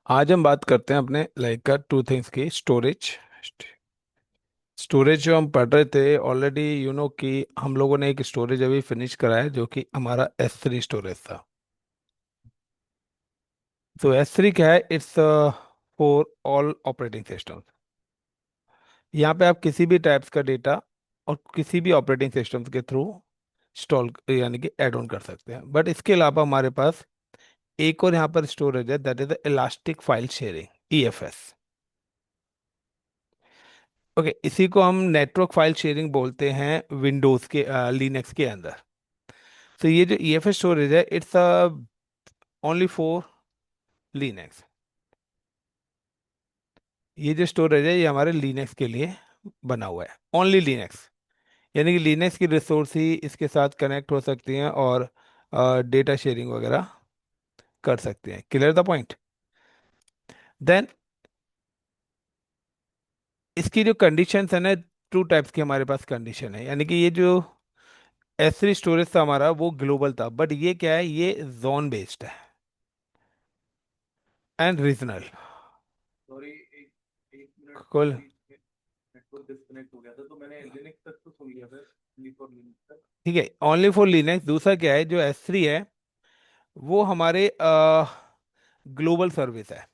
आज हम बात करते हैं अपने लाइक का टू थिंग्स की स्टोरेज। स्टोरेज जो हम पढ़ रहे थे ऑलरेडी कि हम लोगों ने एक स्टोरेज अभी फिनिश करा है जो कि हमारा S3 स्टोरेज था। तो S3 क्या है? It's for all operating system. यहाँ पे आप किसी भी टाइप्स का डेटा और किसी भी ऑपरेटिंग सिस्टम के थ्रू स्टॉल यानी कि ऐड ऑन कर सकते हैं। बट इसके अलावा हमारे पास एक और यहाँ पर स्टोरेज है, that is elastic file sharing, EFS। Okay, इसी को हम नेटवर्क फाइल शेयरिंग बोलते हैं विंडोज के लिनक्स के अंदर। तो ये जो EFS स्टोरेज है इट्स ओनली फॉर लिनक्स। ये जो स्टोरेज है ये हमारे लिनक्स के लिए बना हुआ है, ओनली लिनक्स। यानी कि लिनक्स की रिसोर्स ही इसके साथ कनेक्ट हो सकती हैं और डेटा शेयरिंग वगैरह कर सकते हैं। Clear the point? देन इसकी जो कंडीशंस है ना, टू टाइप्स की हमारे पास कंडीशन है। यानी कि ये जो S3 स्टोरेज था हमारा वो ग्लोबल था, बट ये क्या है, ये जोन बेस्ड है एंड रीजनल। सॉरी, एक एक मिनट कुल बीच में नेटवर्क डिस्कनेक्ट हो गया था, तो मैंने लिनक्स तक तो सुन लिया था, स्लीप और लिनक्स तक। ठीक है, ओनली फॉर लिनक्स। दूसरा क्या है, जो S3 है वो हमारे ग्लोबल सर्विस है।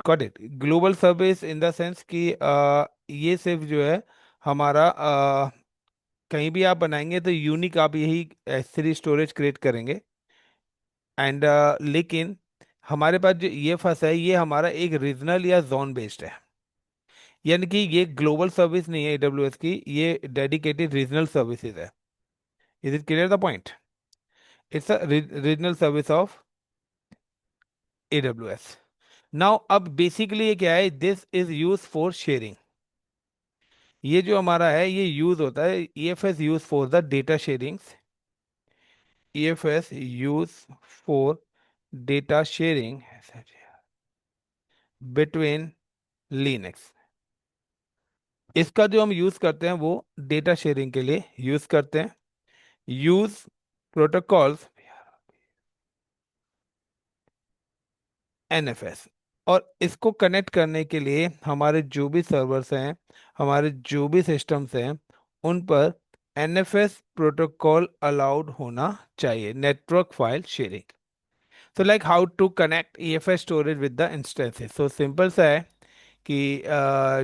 Got it? Global service in the sense कि ये सिर्फ जो है हमारा कहीं भी आप बनाएंगे तो यूनिक आप यही S3 स्टोरेज क्रिएट करेंगे। एंड लेकिन हमारे पास जो EFS है ये हमारा एक रीजनल या जोन बेस्ड है। यानी कि ये ग्लोबल सर्विस नहीं है AWS की, ये डेडिकेटेड रीजनल सर्विसेज है। Is it clear the point? It's a regional service of AWS। Now अब बेसिकली ये क्या है, this is use for sharing. ये जो हमारा है ये यूज होता है, EFS use for the data sharing. EFS use for data sharing between Linux. इसका जो हम यूज करते हैं वो डेटा शेयरिंग के लिए यूज करते हैं। Use protocols NFS। और इसको कनेक्ट करने के लिए हमारे जो भी सर्वर्स हैं, हमारे जो भी सिस्टम्स हैं, उन पर NFS प्रोटोकॉल अलाउड होना चाहिए, नेटवर्क फाइल शेयरिंग। तो like how to connect EFS storage with the instances. So simple सा है कि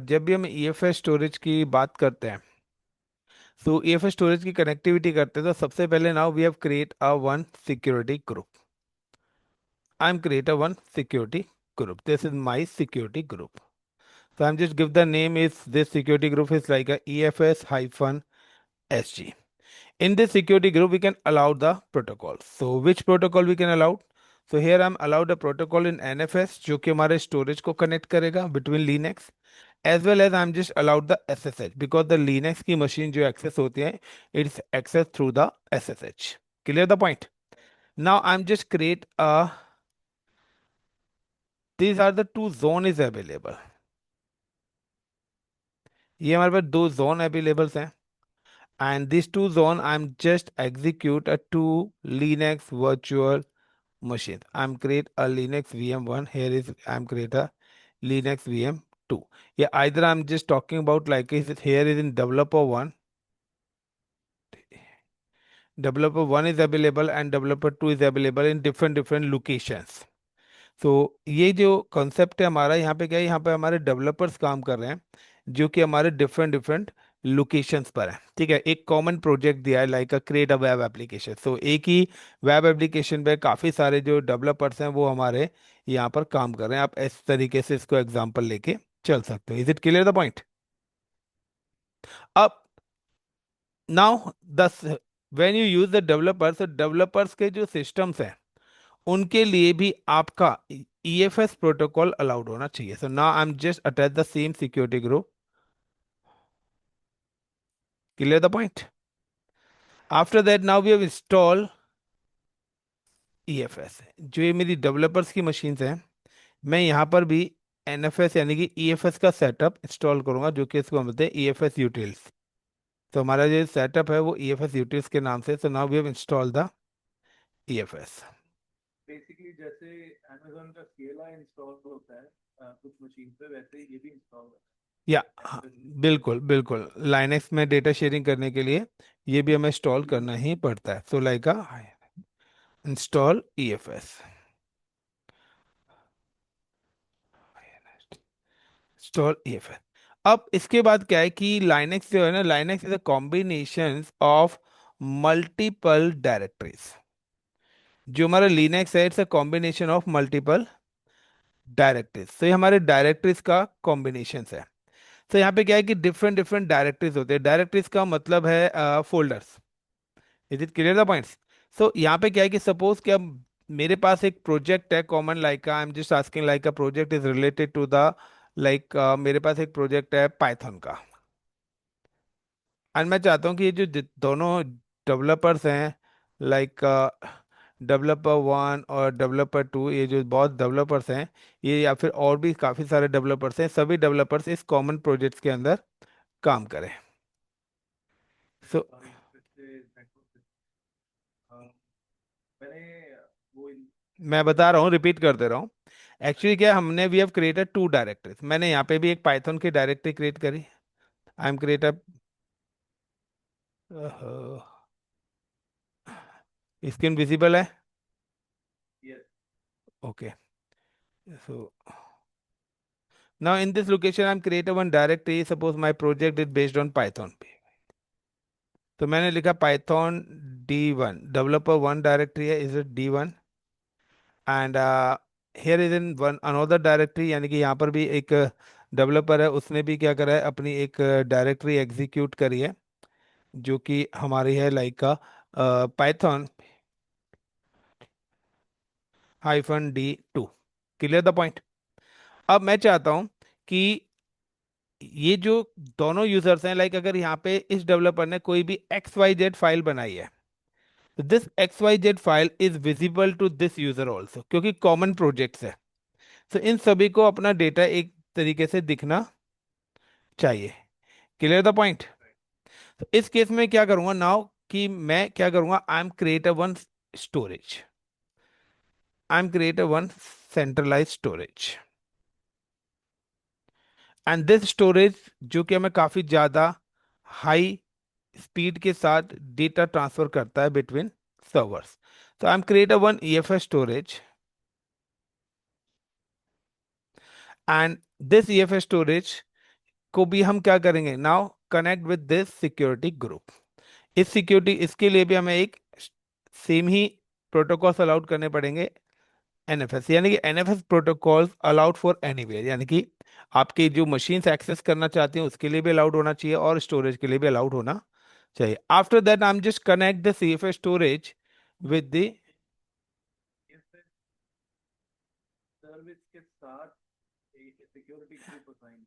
जब भी हम EFS स्टोरेज की बात करते हैं, तो EFS स्टोरेज की कनेक्टिविटी करते हैं, तो सबसे पहले now we have create a one security group. I am create a one security group, this is my security group. So I'm just give the name is this security group is like a EFS hyphen SG. In this security group, we can allow the protocols. So which protocol we can allow? So here I'm allowed a protocol in NFS जो कि हमारे storage को connect करेगा between Linux, as well as I'm just allowed the SSH because the Linux की machine जो access होती है it's access through the SSH. Clear the point? Now I'm just create a, these are the two zone is available. ये हमारे पास दो zone availables हैं, and these two zone I'm just execute a two Linux virtual machines. I'm create a Linux VM1, here is I'm create a Linux VM2. Yeah, either I'm just talking about like is it here is in developer 1 is available and developer 2 is available in different locations. तो ये जो concept है हमारा, यहाँ पे क्या है, यहाँ पे हमारे डेवलपर्स काम कर रहे हैं जो कि हमारे डिफरेंट लोकेशंस पर है। ठीक है, एक कॉमन प्रोजेक्ट दिया है like a create a web application. So एक ही वेब एप्लीकेशन पे काफ़ी सारे जो डेवलपर्स हैं वो हमारे यहाँ पर काम कर रहे हैं। आप इस तरीके से इसको एग्जांपल लेके चल सकते हो। Is it clear the point? अब नाउ दस when you use the developers, तो डेवलपर्स के जो सिस्टम्स हैं उनके लिए भी आपका EFS प्रोटोकॉल अलाउड होना चाहिए। So now I am just attach the same security group. Clear the point? After that now we have install EFS। जो ये मेरी डेवलपर्स की मशीन्स हैं, मैं यहाँ पर भी NFS यानी कि EFS का सेटअप इंस्टॉल करूंगा जो कि इसको हम बोलते हैं EFS यूटिल्स। तो हमारा जो सेटअप है वो EFS यूटिल्स के नाम से। So now we have install the EFS। Basically जैसे अमेजोन का स्केला इंस्टॉल होता है कुछ मशीन पे, वैसे ही ये भी इंस्टॉल होता या है हाँ, NFS। बिल्कुल बिल्कुल, लाइनेक्स में डेटा शेयरिंग करने के लिए ये भी हमें इंस्टॉल करना ही पड़ता है। सो लाइक अ इंस्टॉल ईएफएस, इंस्टॉल ईएफएस। अब इसके बाद क्या है कि लाइनेक्स जो है ना, Linux is a combination of multiple directories. जो हमारा लिनक्स है, it's a combination of multiple directories. तो ये हमारे डायरेक्टरीज का कॉम्बिनेशन है। तो यहाँ पे क्या है कि डिफरेंट डिफरेंट डायरेक्टरीज होते हैं। डायरेक्टरीज का मतलब है folders. Is it clear the points? So यहाँ पे क्या है कि सपोज कि अब मेरे पास एक प्रोजेक्ट है common, like I am just asking like a project is related to the, like मेरे पास एक प्रोजेक्ट है पाइथन का। एंड मैं चाहता हूँ कि ये जो दोनों डेवलपर्स हैं, लाइक डेवलपर वन और डेवलपर टू, ये जो बहुत डेवलपर्स हैं, ये या फिर और भी काफ़ी सारे डेवलपर्स हैं, सभी डेवलपर्स इस कॉमन प्रोजेक्ट्स के अंदर काम करें। सो सॉरी फिर से नेटवर्क। मैंने वो मैं बता रहा हूँ, रिपीट कर दे रहा हूँ। एक्चुअली क्या है, हमने we have created two directories. मैंने यहाँ पे भी एक पाइथन की डायरेक्टरी क्रिएट करी। I am create a screen visible है? Yes. Okay. So now in this location I'm create a one directory, suppose my project is based on python। तो मैंने लिखा python D1, developer one directory है, is it D1। And here is in one another directory, यानी कि यहाँ पर भी एक डेवलपर है, उसने भी क्या करा है, अपनी एक डायरेक्टरी एग्जीक्यूट करी है, जो कि हमारी है लाइक का Python -D2। Clear the point? अब मैं चाहता हूँ कि ये जो दोनों यूजर्स हैं, लाइक अगर यहाँ पे इस डेवलपर ने कोई भी XYZ फाइल बनाई है, तो this XYZ file is visible to this user also, क्योंकि कॉमन प्रोजेक्ट्स है। तो इन सभी को अपना डेटा एक तरीके से दिखना चाहिए। Clear the point? तो इस केस में क्या करूंगा नाउ, कि मैं क्या करूंगा, I am create a one storage, I am create a one centralise storage. And this storage, जो कि हमें काफी ज्यादा हाई स्पीड के साथ डेटा ट्रांसफर करता है बिटवीन सर्वर्स। तो I am create a one EFS storage, and this EFS storage को भी हम क्या करेंगे now, connect with this security group. इस सिक्योरिटी, इसके लिए भी हमें एक सेम ही प्रोटोकॉल्स अलाउड करने पड़ेंगे, NFS, यानी कि NFS protocols allowed for anywhere, यानी कि आपकी जो मशीन्स एक्सेस करना चाहती हैं उसके लिए भी अलाउड होना चाहिए और स्टोरेज के लिए भी अलाउड होना चाहिए। After that I am just connect the CFS storage with the, service के साथ एक सिक्योरिटी ग्रुप असाइन।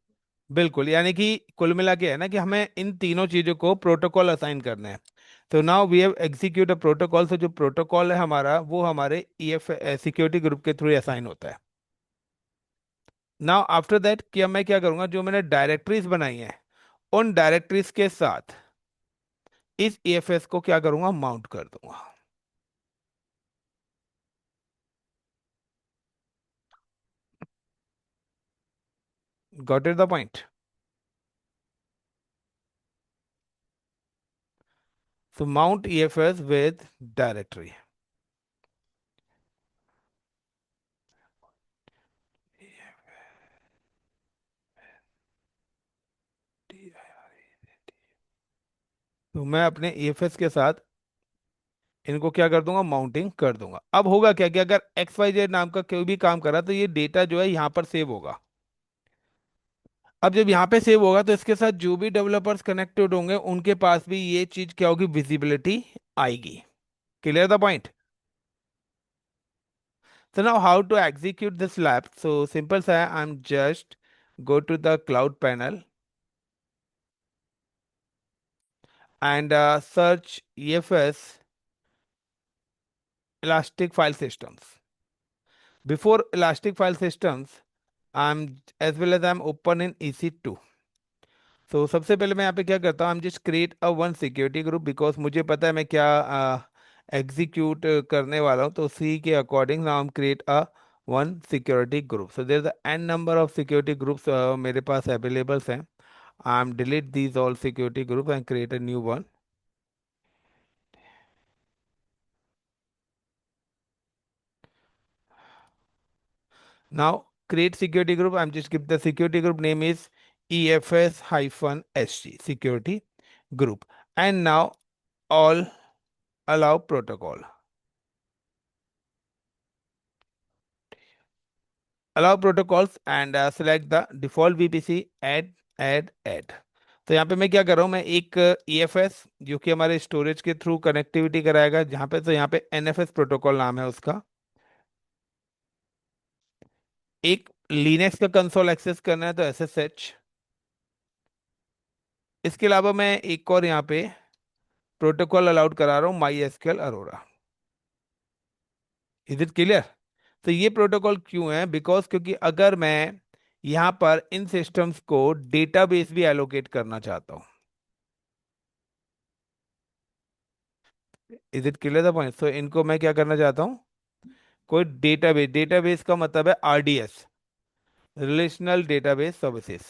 बिल्कुल, यानी कि कुल मिला के है ना कि हमें इन तीनों चीजों को प्रोटोकॉल असाइन करने हैं। तो now we have execute a protocol. तो जो प्रोटोकॉल है हमारा, वो हमारे EF सिक्योरिटी ग्रुप के थ्रू असाइन होता है। नाउ आफ्टर दैट कि मैं क्या करूंगा, जो मैंने डायरेक्टरीज बनाई हैं, उन डायरेक्टरीज के साथ इस EFS को क्या करूंगा, माउंट कर दूंगा। Got it the point? So mount EFS with directory. तो मैं अपने EFS के साथ इनको क्या कर दूंगा, माउंटिंग कर दूंगा। अब होगा क्या कि अगर XYZ नाम का कोई भी काम करा, तो ये डेटा जो है यहाँ पर सेव होगा। अब जब यहाँ पे सेव होगा, तो इसके साथ जो भी डेवलपर्स कनेक्टेड होंगे उनके पास भी ये चीज क्या होगी, विजिबिलिटी आएगी। Clear the point? So now how to execute this lab? So simple say I'm just go to the cloud panel and search EFS Elastic File Systems. Before Elastic File Systems, I'm as well as I'm open in EC2। तो सबसे पहले मैं यहाँ पे क्या करता हूँ, I'm just create a one security group, because मुझे पता है मैं क्या एग्जीक्यूट करने वाला हूँ, तो सी के अकॉर्डिंग नाउ हम create a one security group. So there is an number of security groups मेरे पास अवेलेबल्स हैं। I am delete these all security group and create a new one. Now create security group. I'm just give the security group name is EFS-SG security group. And now all allow protocol. Allow protocols and select the default VPC add. तो यहाँ पे मैं क्या कर रहा हूँ, मैं एक EFS जो कि हमारे स्टोरेज के थ्रू कनेक्टिविटी कराएगा जहाँ पे, तो यहाँ पे NFS प्रोटोकॉल नाम है उसका। एक लिनक्स का कंसोल एक्सेस करना है तो SSH। इसके अलावा मैं एक और यहाँ पे प्रोटोकॉल अलाउड करा रहा हूँ MySQL Arora. Is it clear? तो ये प्रोटोकॉल क्यों है? बिकॉज क्योंकि अगर मैं यहाँ पर इन सिस्टम्स को डेटाबेस भी एलोकेट करना चाहता हूँ। Is it clear the point? So इनको मैं क्या करना चाहता हूँ, कोई डेटाबेस, डेटाबेस का मतलब है RDS, रिलेशनल डेटाबेस सर्विसेज।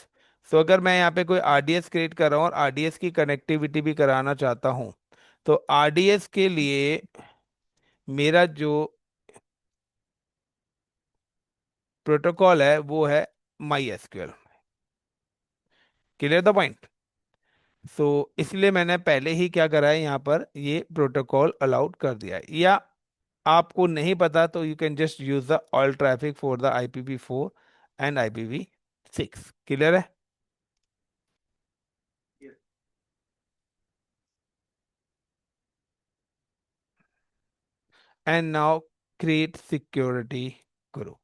सो अगर मैं यहाँ पे कोई RDS क्रिएट कर रहा हूँ और RDS की कनेक्टिविटी भी कराना चाहता हूँ, तो RDS के लिए मेरा जो प्रोटोकॉल है वो है MySQL। Clear the point? So इसलिए मैंने पहले ही क्या करा है, यहाँ पर ये प्रोटोकॉल अलाउड कर दिया है। या आपको नहीं पता तो you can just use the all traffic for the IPv4 and IPv6। Clear है? Yes. And now create security group.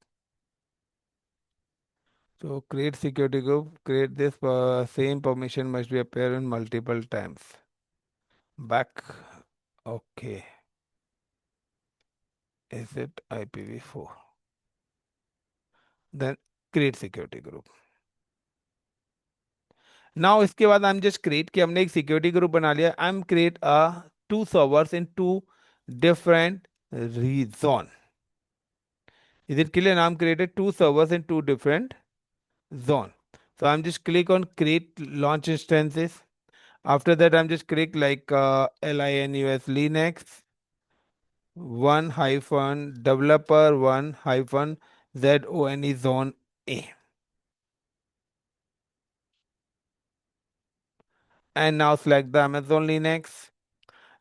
So create security group, create this same permission must be appear in multiple times. Back. Okay. Is it IPv4? Then create security group. Now इसके बाद आई am just create कि हमने एक security group बना लिया। I am create a two servers in two different region. Is it clear? Now created two servers in two different zone. So I'm just click on create launch instances. After that, I'm just click like linux linux one hyphen developer one hyphen zone zone A. And now select the Amazon Linux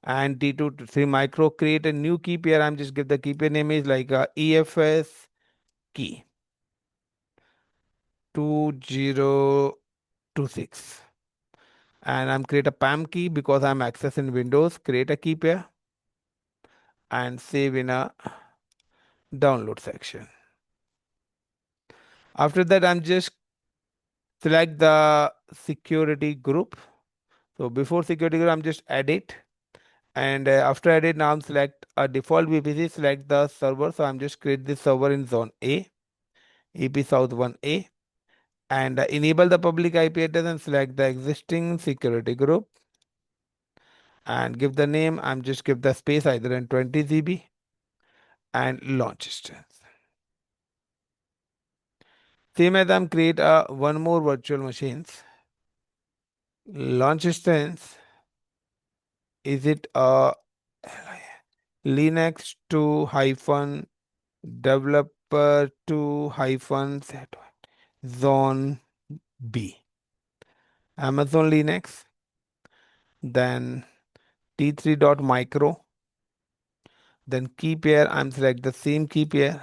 and D2 to 3 micro, create a new key pair. I'm just give the key pair name is like EFS key 2026, and I'm create a PAM key because I'm accessing Windows. Create a key pair and save in a download section. After that, I'm just select the security group. So before security group, I'm just add it. And after edit, now I'm select a default VPC, select the server. So I'm just create this server in zone A, EP South 1A, and enable the public IP address and select the existing security group and give the name. I'm just give the space either in 20 GB and launch instance. Same as I'm create one more virtual machines. Launch instance, is it a Linux 2 hyphen developer 2 hyphen zone B, Amazon Linux, then T3.micro, then key pair, I'm select the same key pair,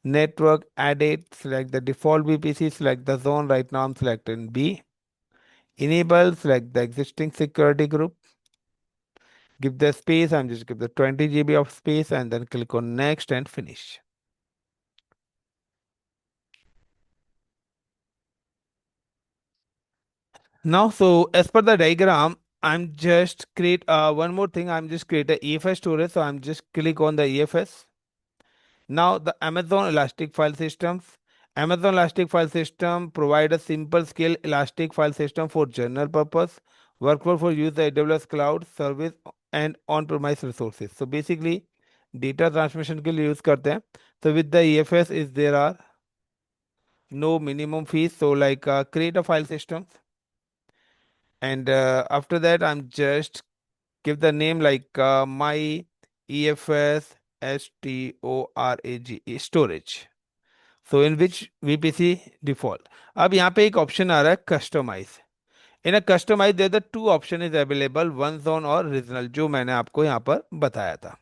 network, add it, select the default VPC, select the zone, right now I'm selecting B, enable, select the existing security group, give the space, I'm just give the 20 GB of space and then click on next and finish. Now, so as per the diagram, I'm just create one more thing. I'm just create a EFS storage. So I'm just click on the EFS. Now the Amazon Elastic File Systems. Amazon Elastic File System provide a simple scale elastic file system for general purpose workflow for use the AWS cloud service and on promise resources. So basically data transmission के लिए use करते हैं। तो with the EFS is there are no minimum fees, so like create a file system, and after that I'm just give the name like my EFS storage storage, so in which VPC default. अब यहाँ पे एक option आ रहा है customise. In a customise there the two option is available, one zone और regional, जो मैंने आपको यहाँ पर बताया था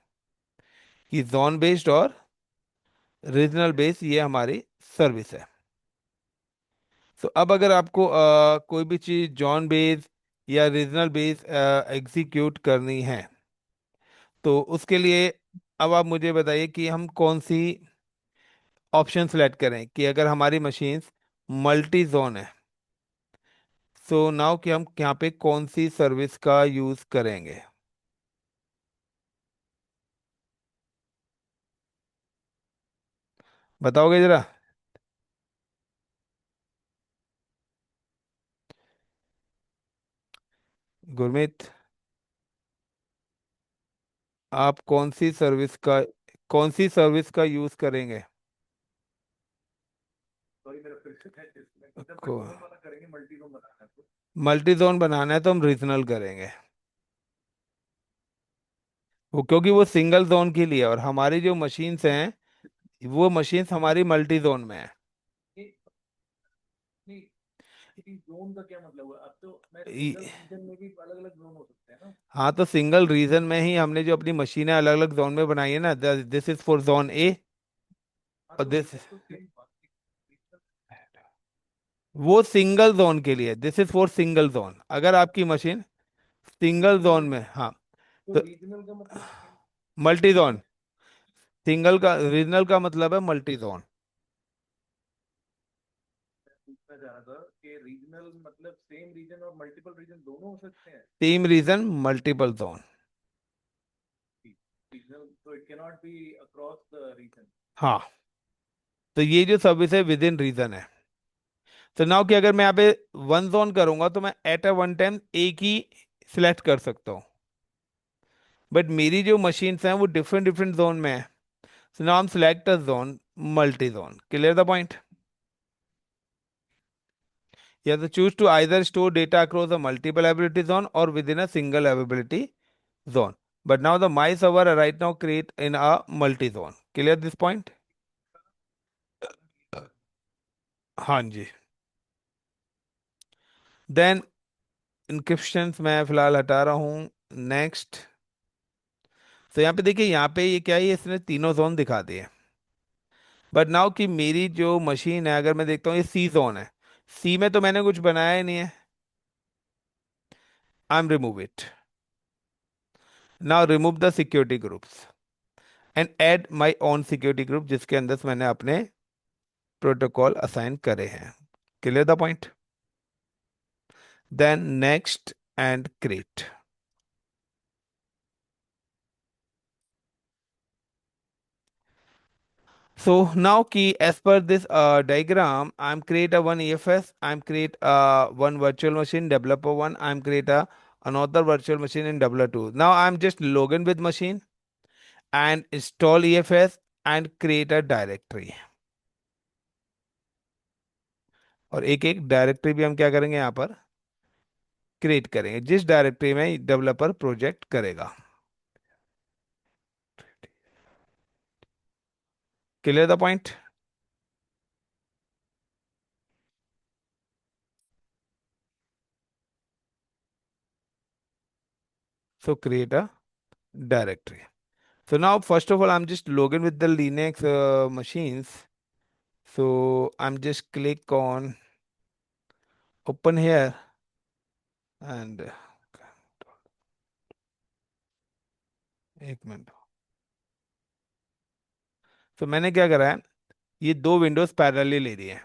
कि जोन बेस्ड और रीजनल बेस्ड ये हमारी सर्विस है। तो अब अगर आपको कोई भी चीज़ जॉन बेस या रीजनल बेस एग्जीक्यूट करनी है, तो उसके लिए अब आप मुझे बताइए कि हम कौन सी ऑप्शन सेलेक्ट करें कि अगर हमारी मशीन्स मल्टी जोन है, सो नाउ कि हम यहाँ पे कौन सी सर्विस का यूज़ करेंगे। बताओगे जरा गुरमीत, आप कौन सी सर्विस का यूज़ करेंगे? सॉरी मेरा फिर से जब को जोन वाला करेंगे मल्टी जोन बनाना है तो मल्टी जोन बनाना है तो हम रीजनल करेंगे, वो क्योंकि वो सिंगल जोन के लिए है, और हमारी जो मशीन्स हैं वो मशीन्स हमारी मल्टी जोन में है। ये नहीं, जोन का क्या मतलब हुआ? अब तो मैं सिंगल ई- रीजन में भी अलग अलग जोन हो सकते हैं ना। हाँ, तो सिंगल रीजन में ही हमने जो अपनी मशीनें अलग अलग जोन में बनाई है ना, this is for zone A हाँ और तो दिस, वो तो सेम बात वो सिंगल जोन के लिए, this is for single zone. अगर आपकी मशीन सिंगल जोन रीजनल, में, हाँ, तो तो रीजनल का मतलब सेम। मल्टी जोन, सिंगल का रीजनल का मतलब है मल्टी जोन। मैं पूछना चाह रहा था कि रीजनल मतलब सेम रीजन और मल्टीपल रीजन दोनों हो सकते हैं। Same region multiple zone. Regional तो it can not be across the region. हाँ, तो ये जो सर्विस है विद इन रीजन है। तो नाउ कि अगर मैं यहाँ पे वन जोन करूंगा तो मैं एट अ वन टाइम एक ही सिलेक्ट कर सकता हूँ, बट मेरी जो मशीन्स हैं वो डिफरेंट डिफरेंट जोन में है। सो नाउ हम select a zone multi zone, clear the point. You have to choose to either store data across a multiple availability zone or within a single availability zone. But now the my server right now create in a multi zone. Clear this point? हाँ जी। Then encryptions मैं फिलहाल हटा रहा हूँ। Next. तो यहाँ पे देखिए, यहाँ पे ये क्या है, ये इसने तीनों जोन दिखा दिए। बट नाउ कि मेरी जो मशीन है, अगर मैं देखता हूँ ये सी जोन है, सी में तो मैंने कुछ बनाया ही नहीं है। I am remove it. Now remove the security groups and add my own security group, जिसके अंदर से मैंने अपने प्रोटोकॉल असाइन करे हैं। Clear the point. Then next and create. So now key as per this diagram, I'm create a one EFS, I'm create one virtual machine, developer one, I'm create a another virtual machine in developer two. Now I'm just login with machine and install EFS and create a directory। और एक एक directory भी हम क्या करेंगे यहाँ पर create करेंगे, जिस डायरेक्टरी में डेवलपर प्रोजेक्ट करेगा। Clear the point. So create a directory. So now, first of all, I'm just login with the Linux machines. So I'm just click on open here and एक minute. तो मैंने क्या करा है, ये दो विंडोज पैरेलली ले रही है।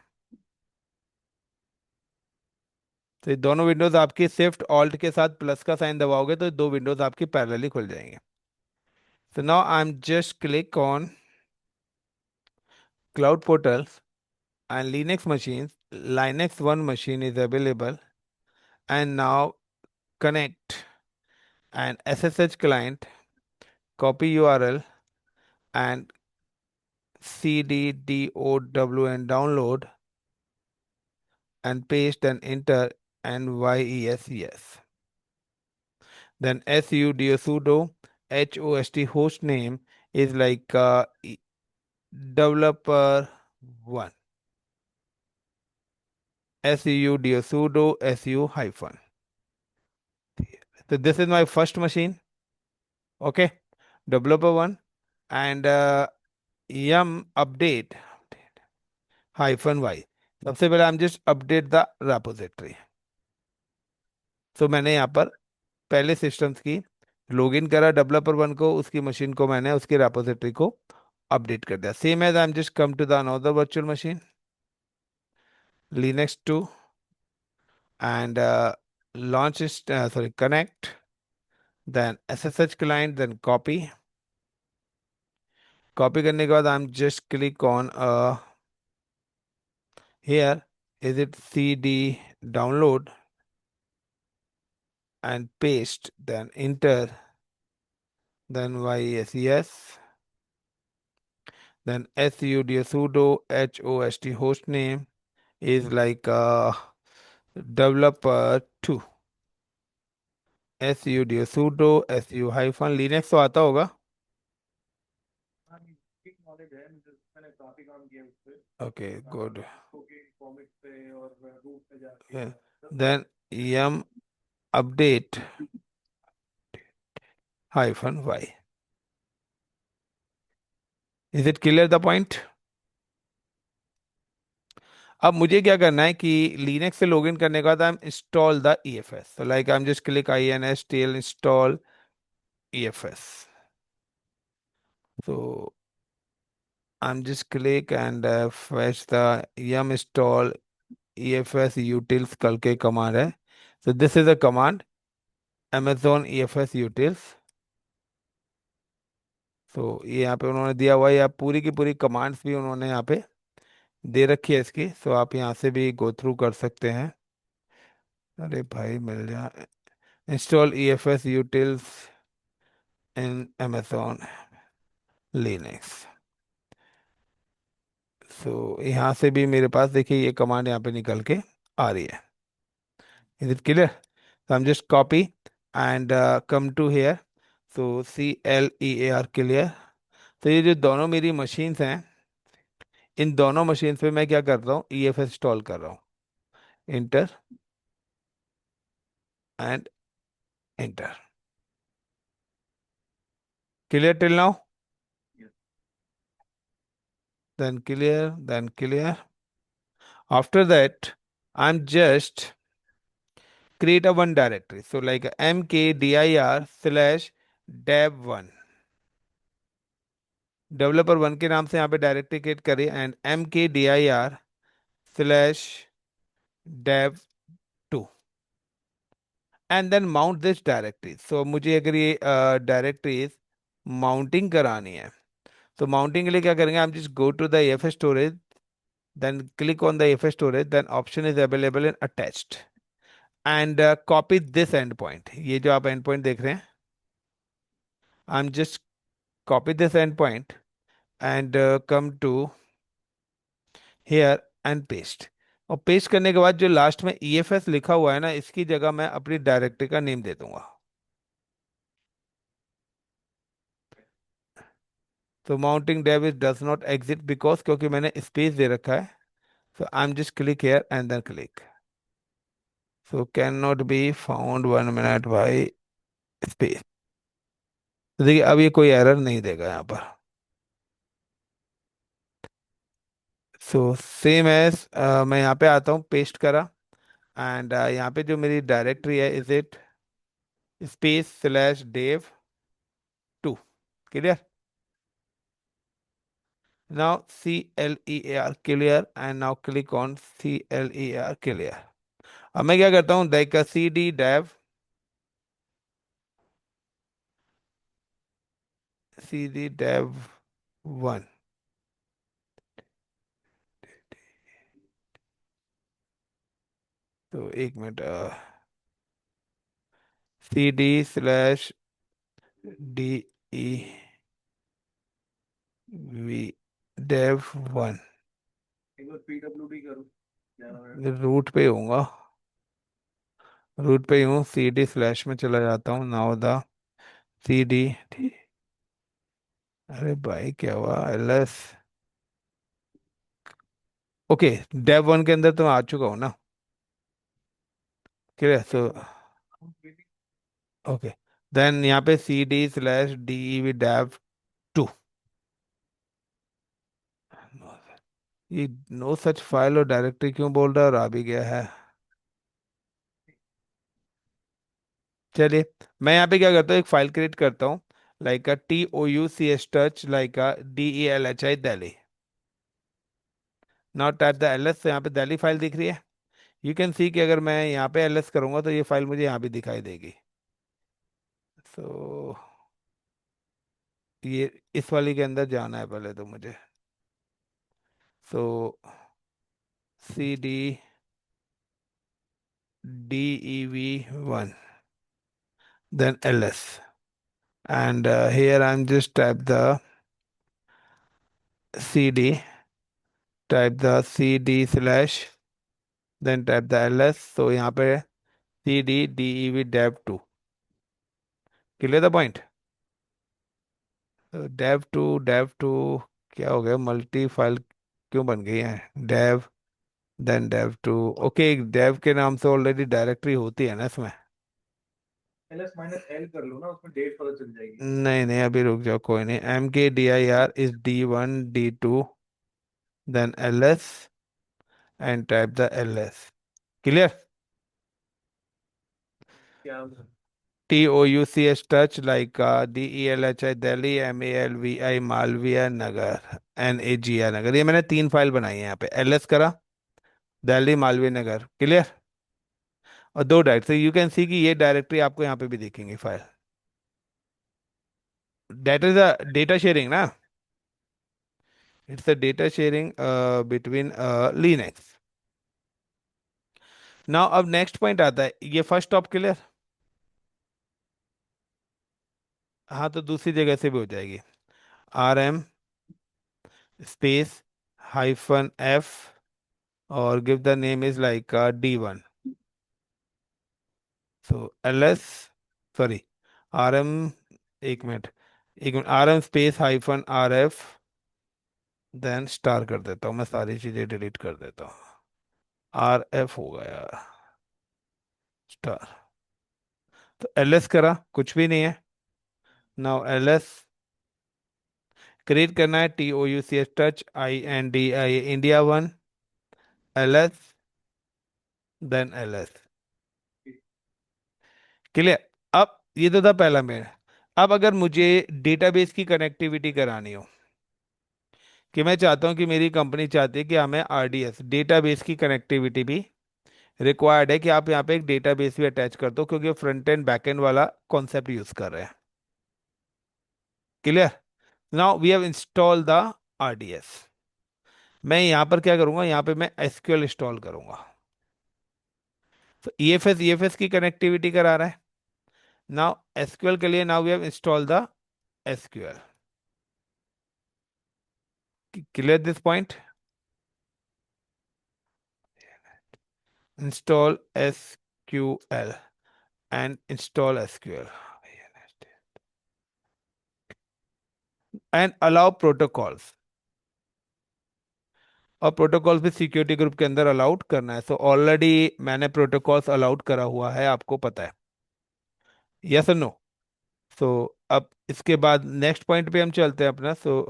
तो ये दोनों विंडोज आपकी शिफ्ट ऑल्ट के साथ प्लस का साइन दबाओगे तो ये दो विंडोज आपकी पैरेलली खुल जाएंगे। So now I'm just click on cloud portals and Linux machines. Linux one machine is available, and now connect and SSH client, copy URL and cddown download and paste and enter and yes. Then sudo host name is like developer one. Sudo hyphen. So this is my first machine. Okay. Developer one and yum update hyphen y. सबसे पहले हम just update the repository. तो मैंने यहाँ पर पहले systems की login करा डेवलपर वन को, उसकी मशीन को मैंने उसकी रेपोजिटरी को अपडेट कर दिया. Same as I am just come to the another virtual machine Linux 2 and launch is sorry connect, then ssh client, then copy करने के बाद आई am just click on here, is it cd download and paste, then enter, then yes, then sudo host host name is like developer 2 sudo su hyphen linux तो आता होगा. हाँ, ठीक knowledge है मुझे, मैंने काफी काम किया उस पे। Okay, good. कुकिंग कॉमिक पे और रूट पे जाके Yeah. सब कुछ। Then yum update hyphen y. Is it clear the point? अब मुझे क्या करना है कि लिनक्स से लॉगिन करने के बाद I am install the EFS. So like I'm just click instll install EFS. So I'm just click and fetch the yum install EFS utils करके command है. So this is a command Amazon EFS utils. तो ये यहाँ पे उन्होंने दिया हुआ है, या पूरी की पूरी कमांड्स भी उन्होंने यहाँ पे दे रखी है इसकी. सो आप यहाँ से भी गो थ्रू कर सकते हैं. अरे भाई मिल जा. इंस्टॉल EFS utils इन Amazon Linux. सो यहाँ से भी मेरे पास देखिए ये कमांड यहाँ पे निकल के आ रही है. Is it clear? so I'm just copy and come to here. so CLEAR clear. तो ये जो दोनों मेरी मशीन्स हैं, इन दोनों मशीन्स पे मैं क्या कर रहा हूँ, EFS इंस्टॉल कर रहा हूँ. Inter and inter. Clear till now? then clear. After that, I'm just create a one directory. So like mkdir slash dev1. Developer one के नाम से यहाँ पे डायरेक्टरी क्रिएट करें and mkdir slash dev2 and then mount this directory. So मुझे अगर ये directories mounting करानी है, तो माउंटिंग के लिए क्या करेंगे, हम just go to the EFS storage, then click on the EFS storage, then option is available in attached and copy this endpoint. ये जो आप endpoint देख रहे हैं, I'm just copy this endpoint and come to here and paste. और paste करने के बाद जो लास्ट में EFS लिखा हुआ है ना, इसकी जगह मैं अपनी डायरेक्टरी का नेम दे दूंगा. तो mounting dev is does not exit because, क्योंकि मैंने स्पेस दे रखा है. So I am just click here and then click. So can not be found 1 minute by space. तो देखिए अब ये कोई एरर नहीं देगा यहाँ पर. सो सेम एज मैं यहाँ पे आता हूँ, पेस्ट करा एंड यहाँ पे जो मेरी डायरेक्टरी है, is it space slash dev2. Clear? Now CLEAR clear and now click on CLEAR clear. अब मैं क्या करता हूँ, लाइक cd dev1. तो एक मिनट, C D slash D E V dev one. एक बार PWD करो, क्या नाम है? रूट पे होऊंगा, रूट पे ही हूँ, सी डी स्लैश में चला जाता हूँ, नाउ द सी डी। अरे भाई क्या हुआ, L S. Okay, dev one के अंदर तो मैं आ चुका हूँ ना, क्लियर एक सो। बार ओके, देन यहाँ पे C D slash D E V dev two. ये नो सच फाइल और डायरेक्टरी क्यों बोल रहा है, और आ भी गया है। चलिए, मैं यहाँ पे क्या करता हूँ, एक फाइल क्रिएट करता हूँ, like a TOUCH touch, like a DELHI Delhi. Now type the LS, तो यहाँ पे दिल्ली फाइल दिख रही है। यू कैन सी कि अगर मैं यहाँ पे एलएस करूंगा तो ये फाइल मुझे यहाँ भी दिखाई देगी। सो ये इस वाली के अंदर जाना है पहले तो मुझे। So C D DEV1, then ls, and here I'm just type the cd, type the cd slash, then type the ls, so यहाँ पे cd dev dev2, clear the point। dev2 क्या हो गया, मल्टी फाइल क्यों बन गई है, dev then dev2। Okay, dev के नाम से ऑलरेडी डायरेक्टरी होती है ना इसमें। LS-L कर लो ना, उसमें डेट पता चल जाएगी। नहीं नहीं, अभी रुक जाओ, कोई नहीं, MKDIR is D1 D2, then ls and type the ls, clear। क्या? TOUCH touch, like DELHI Delhi, MALVI Malviya Nagar, NAGR Nagar. ये मैंने तीन फाइल बनाई है यहाँ पे, LS करा, दिल्ली मालवीय नगर, क्लियर। और दो डायरेक्टरी, यू कैन सी कि ये डायरेक्टरी आपको यहाँ पे भी दिखेंगी file. That is a data sharing ना, it's a data sharing between Linux. Now अब नेक्स्ट पॉइंट आता है, ये फर्स्ट टॉप, क्लियर। हाँ, तो दूसरी जगह से भी हो जाएगी। RM स्पेस -F, और give the name is like D1। So LS, sorry, RM, एक minute RM space -RF, then star कर देता हूँ, मैं सारी चीजें डिलीट कर देता हूँ। RF होगा यार, स्टार। तो LS करा, कुछ भी नहीं है। नाउ LS क्रिएट करना है, TOUCH touch INDI India one, LS, then LS, clear. अब ये तो था पहला मेरा। अब अगर मुझे डेटाबेस की कनेक्टिविटी करानी हो, कि मैं चाहता हूं कि मेरी कंपनी चाहती है कि हमें RDS डेटाबेस की कनेक्टिविटी भी रिक्वायर्ड है, कि आप यहाँ पे एक डेटाबेस भी अटैच कर दो, क्योंकि फ्रंट एंड बैक एंड वाला कॉन्सेप्ट यूज कर रहे हैं, clear. Now we have install the RDS। मैं यहाँ पर क्या करूंगा, यहाँ पे मैं SQL इंस्टॉल करूंगा। तो EFS की कनेक्टिविटी करा रहा है। नाउ SQL के लिए, now we have install the SQL, clear this point. Install SQL and install SQL and allow protocols, और प्रोटोकॉल्स भी सिक्योरिटी ग्रुप के अंदर अलाउड करना है। सो ऑलरेडी मैंने प्रोटोकॉल्स अलाउड करा हुआ है, आपको पता है, यस और नो। सो अब इसके बाद नेक्स्ट पॉइंट पे हम चलते हैं अपना। सो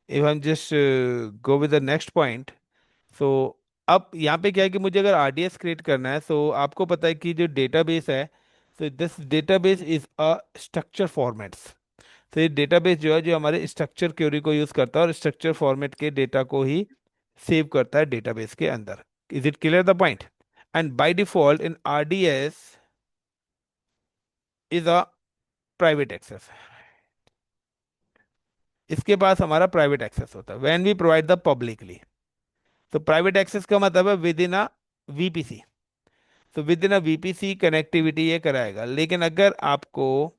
इफ हम just go with the next point. So अब यहाँ पे क्या है कि मुझे अगर RDS क्रिएट करना है, सो आपको पता है कि जो डेटाबेस है, so this database is a structure formats. तो ये डेटाबेस जो है, जो हमारे स्ट्रक्चर क्वेरी को यूज करता है और स्ट्रक्चर फॉर्मेट के डेटा को ही सेव करता है डेटाबेस के अंदर। Is it clear the point. And by default in RDS is a private access, इसके पास हमारा प्राइवेट एक्सेस होता है when we provide the publicly. तो प्राइवेट एक्सेस का मतलब है विद इन अ VPC। तो within a VPC connectivity ये कराएगा। लेकिन अगर आपको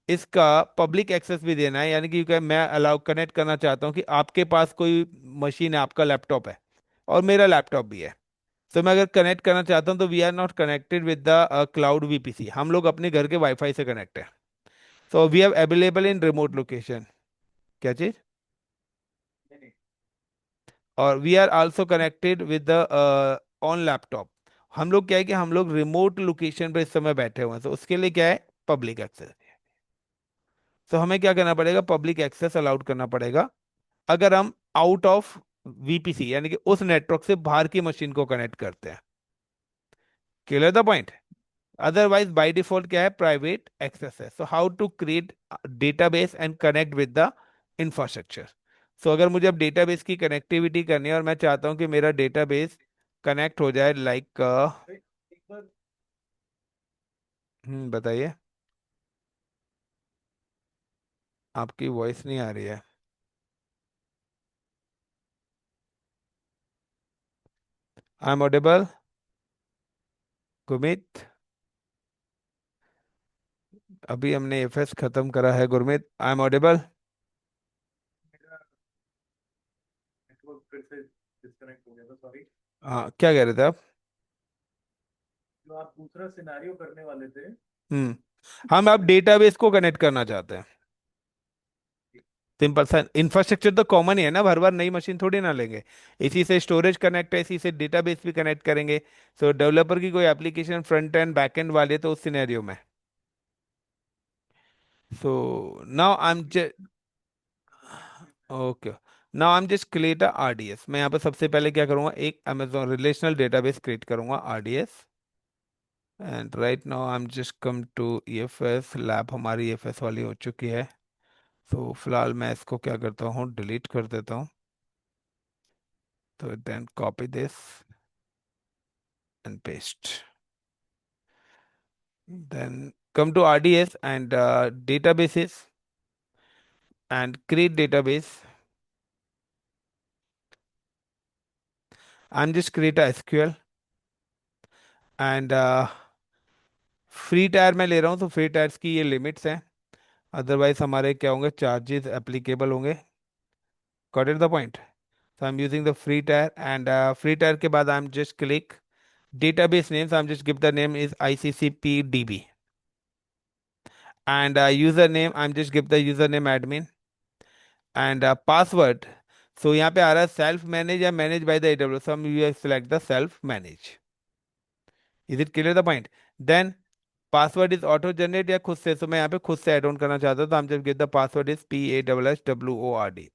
इसका पब्लिक एक्सेस भी देना है, यानी कि मैं अलाउ कनेक्ट करना चाहता हूँ कि आपके पास कोई मशीन है, आपका लैपटॉप है और मेरा लैपटॉप भी है, तो मैं अगर कनेक्ट करना चाहता हूँ तो we are not connected with the cloud VPC, हम लोग अपने घर के वाईफाई से कनेक्ट है। So we have available in remote location. क्या चीज? नहीं नहीं। और we are also connected with the on laptop. हम लोग क्या है कि हम लोग रिमोट लोकेशन पर इस समय बैठे हुए हैं, तो उसके लिए क्या है, पब्लिक एक्सेस। तो हमें क्या करना पड़ेगा, पब्लिक एक्सेस अलाउड करना पड़ेगा अगर हम आउट ऑफ वीपीसी यानी कि उस नेटवर्क से बाहर की मशीन को कनेक्ट करते हैं। Clear the point? Otherwise by default क्या है, प्राइवेट एक्सेस है। So how to create database and connect with the infrastructure. So अगर मुझे अब डेटाबेस की कनेक्टिविटी करनी है और मैं चाहता हूं कि मेरा डेटाबेस कनेक्ट हो जाए लाइक एक बार बताइए। आपकी वॉइस नहीं आ रही है। I am audible Gurmeet? अभी हमने एफएस खत्म करा है गुरमीत, आई एम ऑडिबल? मेरा नेटवर्क फिर से डिस्कनेक्ट हो गया था, सॉरी। हाँ, क्या कह रहे थे आप? जो आप दूसरा सिनेरियो करने वाले थे। हम्म हम अब डेटाबेस को कनेक्ट करना चाहते हैं। सिंपल सा इंफ्रास्ट्रक्चर तो कॉमन ही है ना, हर बार नई मशीन थोड़ी ना लेंगे। इसी से स्टोरेज कनेक्ट है, इसी से डेटाबेस भी कनेक्ट करेंगे। सो डेवलपर की कोई application front end back end वाले तो उस सिनेरियो में। So now I am okay, now I am just create a RDS. मैं यहाँ पे सबसे पहले क्या करूँगा, एक अमेजोन रिलेशनल डेटाबेस क्रिएट करूँगा, RDS. And right now I am just come to EFS lab, हमारी ईएफएस वाली हो चुकी है। तो फिलहाल मैं इसको क्या करता हूँ, डिलीट कर देता हूँ। तो then copy this and paste. Then come to RDS and databases and create database. I'm just create a SQL and free tyre में ले रहा हूँ, तो फ्री टायर्स की ये लिमिट्स हैं। अदरवाइज हमारे क्या होंगे, चार्जेस एप्लीकेबल होंगे। Got it the point? So I'm using the free tier and free tier के बाद I'm just click database names, I'm just give the name is ICCPDB and username I'm just give the username admin and password. So यहाँ पे आ रहा है self manage या manage by the AWS, हम you select the self manage. Is it clear the point? Then password is auto generate या खुद से, तो मैं यहाँ पे खुद से ऐड ऑन करना चाहता हूँ, तो हम जब give the password is PASSWORD।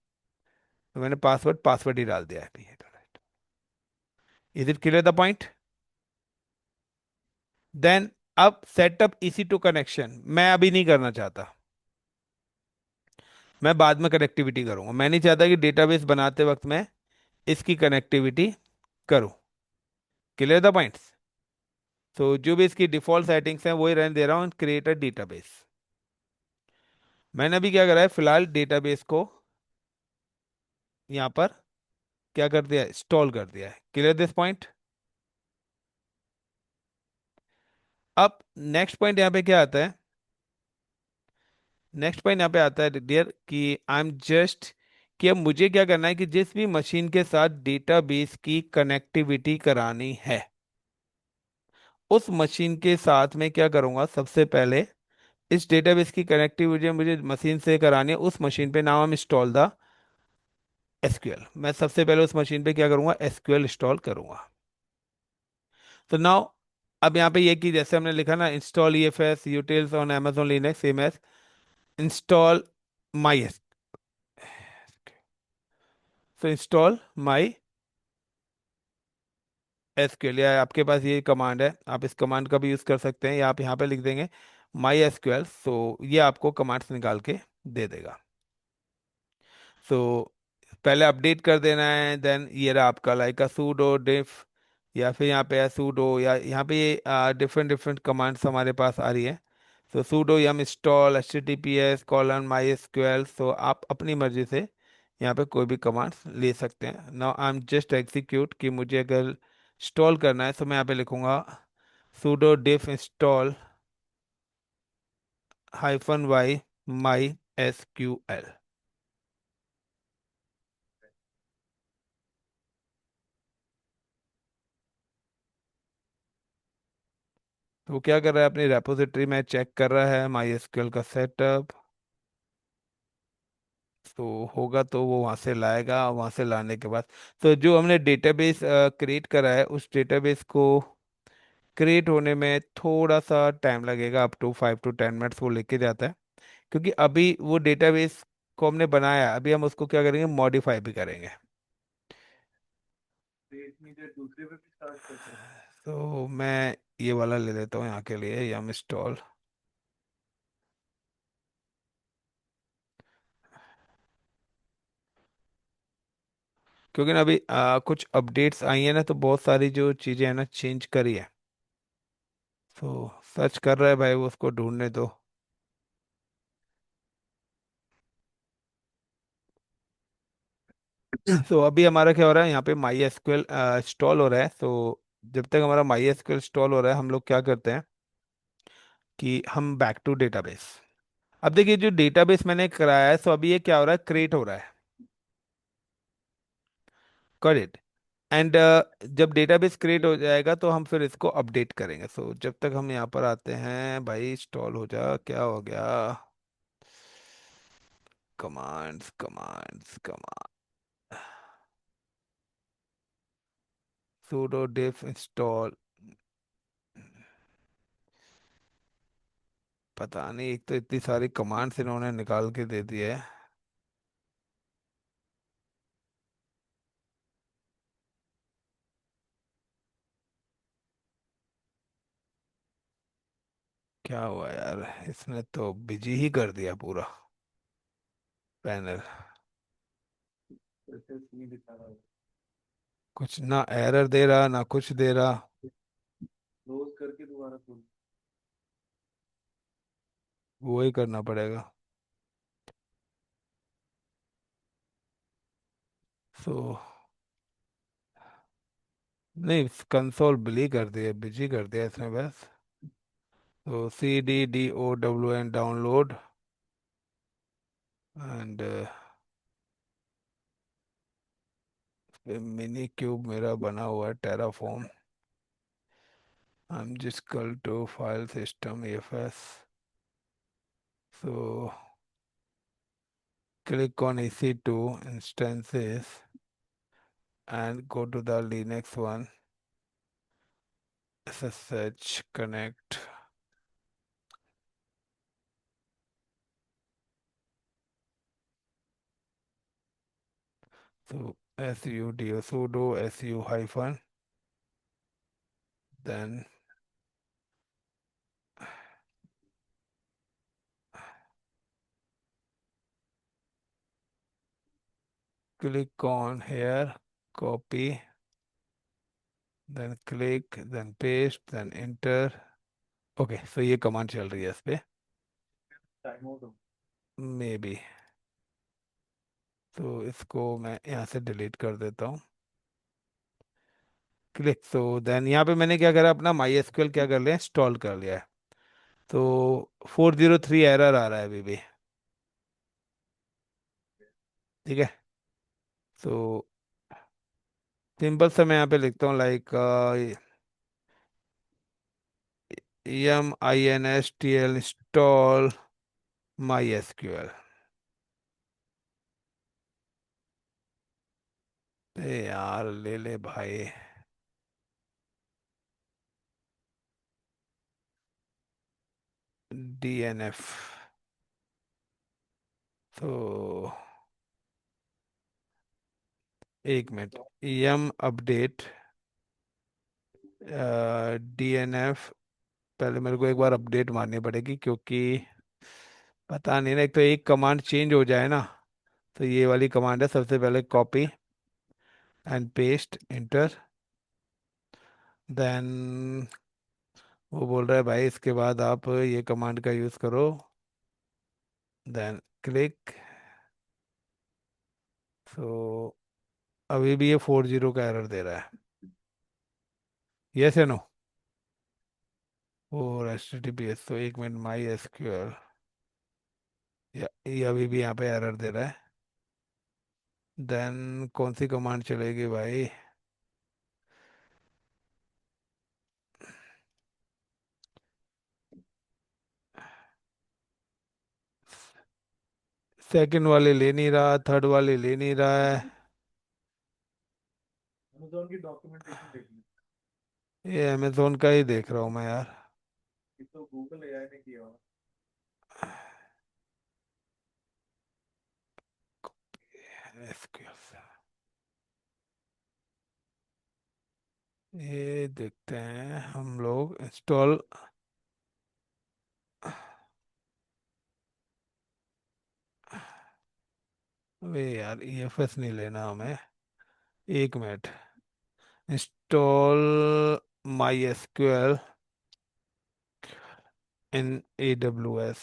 तो मैंने पासवर्ड पासवर्ड ही डाल दिया है, PA। Is it clear the point? Then अब सेटअप इसी टू कनेक्शन मैं अभी नहीं करना चाहता, मैं बाद में कनेक्टिविटी करूंगा। मैं नहीं चाहता कि डेटाबेस बनाते वक्त मैं इसकी कनेक्टिविटी करूं। Clear the points? तो जो भी इसकी डिफॉल्ट सेटिंग्स हैं वही रहने दे रहा हूँ, क्रिएट अ डेटाबेस। मैंने अभी क्या करा है, फिलहाल डेटाबेस को यहाँ पर क्या कर दिया, इंस्टॉल कर दिया है। Clear this point? अब नेक्स्ट पॉइंट यहाँ पे क्या आता है, नेक्स्ट पॉइंट यहाँ पे आता है डियर कि आई एम जस्ट, कि अब मुझे क्या करना है कि जिस भी मशीन के साथ डेटाबेस की कनेक्टिविटी करानी है, उस मशीन के साथ में क्या करूंगा, सबसे पहले इस डेटाबेस की कनेक्टिविटी मुझे मशीन से करानी है, उस मशीन पे नाउ हम इंस्टॉल द एसक्यूएल। मैं सबसे पहले उस मशीन पे क्या करूंगा, एसक्यूएल इंस्टॉल करूंगा। तो नाउ अब यहाँ पे ये कि जैसे हमने लिखा ना, install EFS utils on Amazon Linux, same as install my, तो इंस्टॉल माई एसक्यूएल, या आपके पास ये कमांड है, आप इस कमांड का भी यूज कर सकते हैं, या आप यहाँ पे लिख देंगे माई एसक्यूएल, तो ये आपको कमांड्स निकाल के दे देगा। सो पहले अपडेट कर देना है, देन ये रहा आपका लाइक का सूडो डिफ, या फिर यहाँ पे है सूडो, या यहाँ पे ये डिफरेंट डिफरेंट कमांड्स हमारे पास आ रही है। तो सूडो यम इंस्टॉल HTTPS:/MySQL, सो आप अपनी मर्जी से यहाँ पे कोई भी कमांड्स ले सकते हैं। Now I am just execute, कि मुझे अगर इंस्टॉल करना है तो मैं यहाँ पे लिखूंगा sudo diff install -y mysql। तो वो क्या कर रहा है, अपनी रेपोजिटरी में चेक कर रहा है माई एसक्यूएल का सेटअप। तो होगा तो वो वहां से लाएगा, वहां से लाने के बाद तो जो हमने डेटाबेस क्रिएट करा है उस डेटाबेस को क्रिएट होने में थोड़ा सा टाइम लगेगा, अप टू 5 to 10 मिनट्स वो लेके जाता है। क्योंकि अभी वो डेटाबेस को हमने बनाया है, अभी हम उसको क्या करेंगे, मॉडिफाई भी करेंगे। तो एक मीटर दूसरे पे भी स्टार्ट करते हैं। तो मैं ये वाला ले लेता हूँ यहाँ के लिए, यम इंस्टॉल। क्योंकि ना अभी कुछ अपडेट्स आई है ना, तो बहुत सारी जो चीज़ें हैं ना चेंज करी है। तो सर्च कर रहा है भाई, वो उसको ढूंढने दो। तो अभी हमारा क्या हो रहा है, यहाँ पे माई एसक्यूएल इंस्टॉल हो रहा है। तो जब तक हमारा माई एसक्यूएल इंस्टॉल हो रहा है, हम लोग क्या करते हैं कि हम बैक टू डेटाबेस। अब देखिए, जो डेटाबेस मैंने कराया है, तो अभी ये क्या हो रहा है, क्रिएट हो रहा है। करेक्ट। एंड जब डेटाबेस क्रिएट हो जाएगा तो हम फिर इसको अपडेट करेंगे। सो जब तक हम यहाँ पर आते हैं, भाई इंस्टॉल हो जा, क्या हो गया, commands commands command, sudo diff install। पता नहीं, एक तो इतनी सारी कमांड्स इन्होंने निकाल के दे दी है। क्या हुआ यार, इसने तो बिजी ही कर दिया पूरा पैनल। प्रोसेस नहीं दिखा रहा है। कुछ ना एरर दे रहा ना कुछ दे रहा। क्लोज करके दोबारा खोल। वो ही करना पड़ेगा। सो नहीं, कंसोल बिली कर दिया, बिजी कर दिया इसने बस। तो CDDOWN download and minikube मेरा बना हुआ है, Terraform. I am just call to file system EFS। So click on EC2 instances and go to the Linux one, SSH connect। So sudo su hyphen, then click on here, copy, then click, then paste, then enter। Okay, so ये command चल रही है इस पे, time out हो। May be. तो इसको मैं यहाँ से डिलीट कर देता हूँ। क्लिक, सो देन यहाँ पे मैंने क्या करा, अपना माई एसक्यूएल क्या कर लिया, इंस्टॉल कर लिया है। तो 403 एरर आ रहा है अभी भी। ठीक है। तो सिंपल सा मैं यहाँ पे लिखता हूँ, like MINSTL install my SQL. ए यार, ले ले भाई। DNF। तो एक मिनट, यम अपडेट DNF। पहले मेरे को एक बार अपडेट मारनी पड़ेगी, क्योंकि पता नहीं ना, एक तो एक कमांड चेंज हो जाए ना। तो ये वाली कमांड है, सबसे पहले copy and paste enter. Then वो बोल रहा है भाई, इसके बाद आप ये कमांड का यूज़ करो। Then click. सो अभी भी ये 40 का एरर दे रहा है। यस या नो। और HTTPS, तो 1 मिनट, माई एसक्यूएल, ये अभी भी यहाँ पे एरर दे रहा है। देन कौन सी कमांड चलेगी भाई? सेकंड वाले ले नहीं रहा, थर्ड वाले ले नहीं रहा है। अमेजोन की डॉक्यूमेंटेशन देख ली। ये अमेजोन का ही देख रहा हूँ मैं यार। ये तो गूगल एआई ने किया हुआ। एसक्यूएल, ये देखते हैं हम लोग इंस्टॉल। अबे यार, EFS नहीं लेना हमें। 1 minute, install my SQL in AWS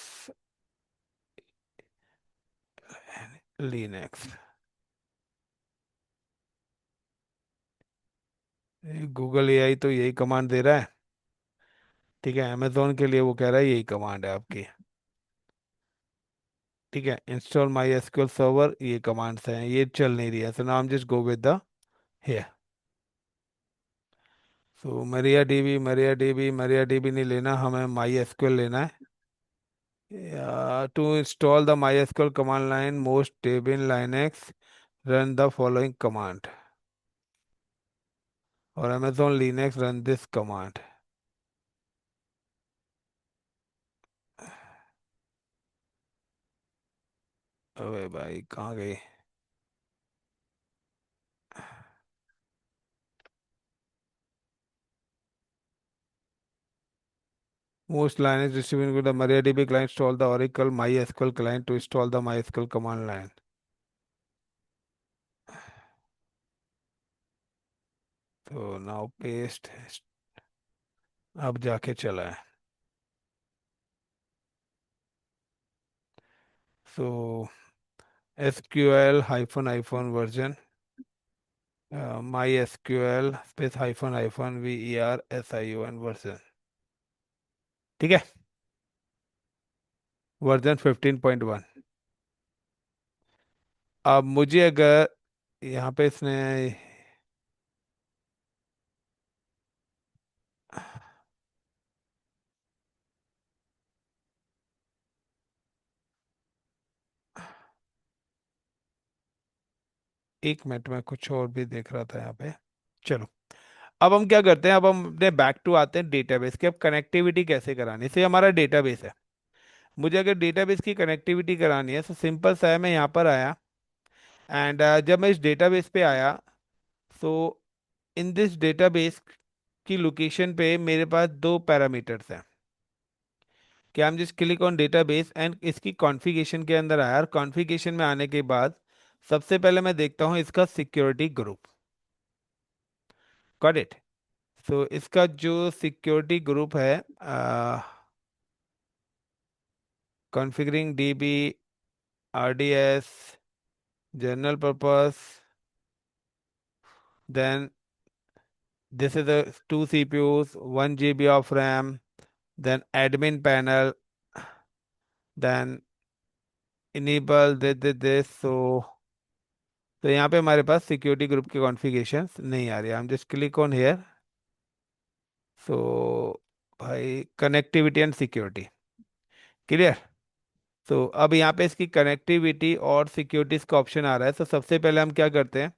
Linux. Google AI तो यही कमांड दे रहा है। ठीक है, अमेजोन के लिए वो कह रहा है यही कमांड है आपकी। ठीक है, इंस्टॉल माई एसक्यूएल सर्वर, ये कमांड्स हैं, ये चल नहीं रही है, so now just go with the here. So Maria dB, Maria dB, Maria dB नहीं लेना हमें, माई एसक्यूएल लेना है। To install the MySQL command line, most Debian Linux, run the following command. और Amazon Linux run this command. अबे भाई कहाँ गई? Most Linux distribution with the MariaDB client install the Oracle MySQL client to install the MySQL command line. तो now paste, अब जाके चला है। So SQL hyphen hyphen version, MySQL space hyphen hyphen VERSION version। ठीक है, version 15.1। अब मुझे अगर यहाँ पे इसने, 1 मिनट में कुछ और भी देख रहा था यहाँ पे। चलो, अब हम क्या करते हैं, अब हम अपने बैक टू आते हैं डेटाबेस की। अब कनेक्टिविटी कैसे करानी है, इसे हमारा डेटाबेस है। मुझे अगर डेटाबेस की कनेक्टिविटी करानी है तो सिंपल सा है, मैं यहाँ पर आया एंड जब मैं इस डेटाबेस पे आया, सो इन दिस डेटाबेस की लोकेशन पे मेरे पास दो पैरामीटर्स हैं। कि हम just click on database and इसकी कॉन्फ़िगरेशन के अंदर आया, और कॉन्फ़िगरेशन में आने के बाद सबसे पहले मैं देखता हूँ इसका security group. Got it. So इसका जो सिक्योरिटी ग्रुप है, configuring DB, RDS, general purpose, then this is the 2 CPUs, 1 GB of RAM, then admin panel, then enable this, तो यहाँ पे हमारे पास सिक्योरिटी ग्रुप के कॉन्फ़िगरेशन नहीं आ रही। हम जस्ट क्लिक ऑन हेयर। सो भाई, कनेक्टिविटी एंड सिक्योरिटी, क्लियर। तो अब यहाँ पे इसकी कनेक्टिविटी और सिक्योरिटीज का ऑप्शन आ रहा है। तो सबसे पहले हम क्या करते हैं,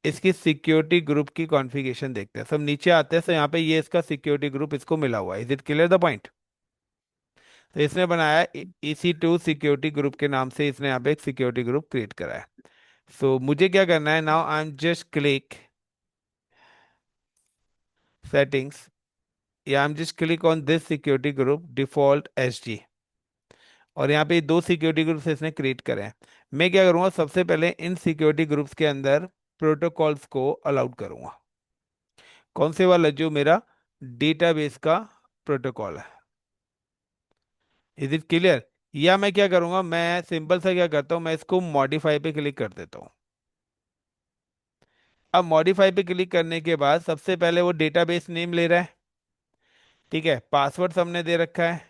इसकी सिक्योरिटी ग्रुप की कॉन्फ़िगरेशन देखते हैं। सब नीचे आते हैं, तो यहाँ पे ये इसका सिक्योरिटी ग्रुप इसको मिला हुआ है। Is it clear the point? तो इसने बनाया EC2 सिक्योरिटी ग्रुप के नाम से, इसने यहाँ पे एक सिक्योरिटी ग्रुप क्रिएट करा है। सो मुझे क्या करना है, now I am just click settings, या I am just click on this security group default SG, और यहाँ पे दो सिक्योरिटी ग्रुप्स इसने क्रिएट करे हैं। मैं क्या करूँगा, सबसे पहले इन सिक्योरिटी ग्रुप्स के अंदर प्रोटोकॉल्स को अलाउड करूँगा। कौन से वाला, जो मेरा डेटाबेस का प्रोटोकॉल है। Is it clear? या मैं क्या करूँगा, मैं सिंपल सा क्या करता हूँ, मैं इसको मॉडिफाई पे क्लिक कर देता हूँ। अब मॉडिफाई पे क्लिक करने के बाद सबसे पहले वो डेटाबेस नेम ले रहा है। ठीक है, पासवर्ड हमने दे रखा है।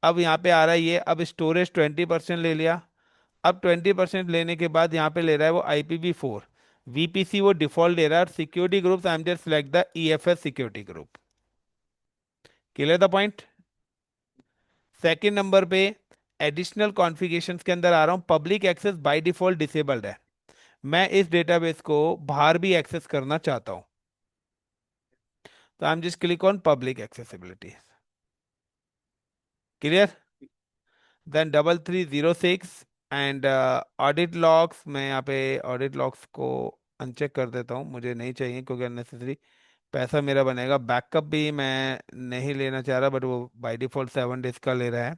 अब यहाँ पे आ रहा है ये, अब स्टोरेज 20% ले लिया। अब 20% लेने के बाद यहाँ पे ले रहा है वो IPv4। VPC वो डिफॉल्ट ले रहा है, और security groups I am just select the EFS security group. Clear the point. Second number पे एडिशनल कॉन्फ़िगरेशंस के अंदर आ रहा हूँ, public access by default disabled है। मैं इस डेटाबेस को बाहर भी एक्सेस करना चाहता हूँ, तो I am just click on public accessibility. Clear. Then 3306 and audit logs, मैं यहाँ पे ऑडिट लॉग्स को अनचेक कर देता हूँ, मुझे नहीं चाहिए क्योंकि अननेसेसरी पैसा मेरा बनेगा। बैकअप भी मैं नहीं लेना चाह रहा, बट वो बाय डिफॉल्ट 7 डेज का ले रहा है।